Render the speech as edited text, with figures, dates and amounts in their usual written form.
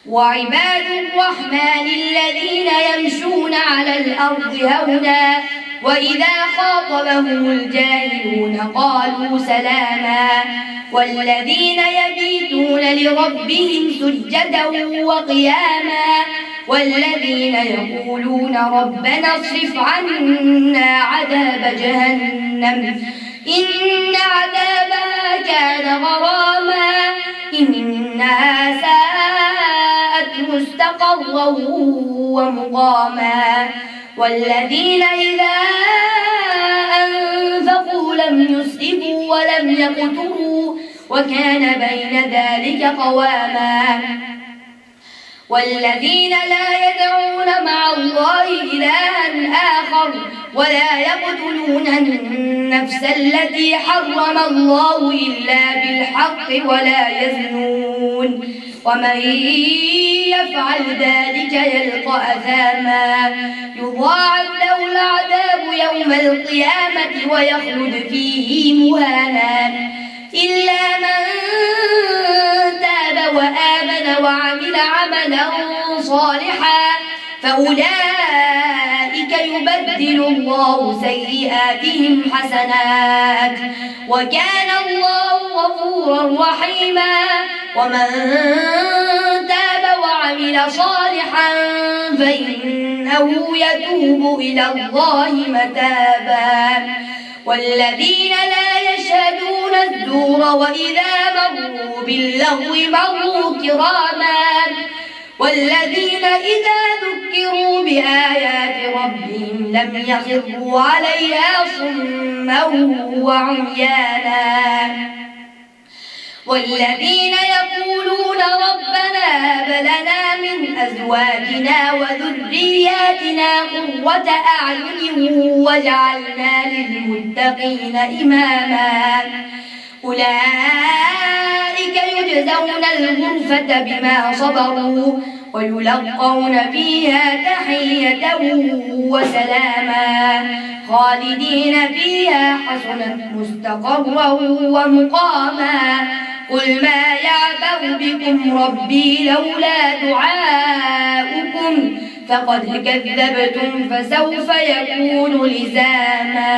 وعباد الرحمن الذين يمشون على الأرض هونا وإذا خاطبهم الجاهلون قالوا سلاما والذين يبيتون لربهم سجدا وقياما والذين يقولون ربنا اصرف عنا عذاب جهنم إن عذابها كان غراما إنها ساءت مستقرا ومقاما والذين إذا أنفقوا لم يسرفوا ولم يقتروا وكان بين ذلك قواما والذين لا يدعون مع الله إلها آخر ولا يقتلون النفس التي حرم الله إلا بالحق ولا يزنون ومن يفعل ذلك يلقى أثاما يضاعف له العذاب يوم القيامة ويخلد فيه مهانا إلا من تاب وآمن وعمل عملا صالحا فأولئك يبدل الله سيئاتهم حسنات وكان الله غفورا رحيما ومن تاب وعمل صالحا فإنه يتوب إلى الله متابا والذين لا يشهدون الزور وإذا مروا باللغو مروا كراما والذين إذا ذكروا بآيات ربهم لم يخروا عليها صما وعميانا والذين يقولون ربنا هب لنا من أزواجنا وذرياتنا قرة أعين واجعلنا للمتقين إماما أولئك يجزون الغرفة بما صبروا ويلقون فيها تحية وسلاما خالدين فيها حسنت مستقرا ومقاما قل ما يعبأ بكم ربي لولا دعاؤكم فقد كذبتم فسوف يكون لزاما.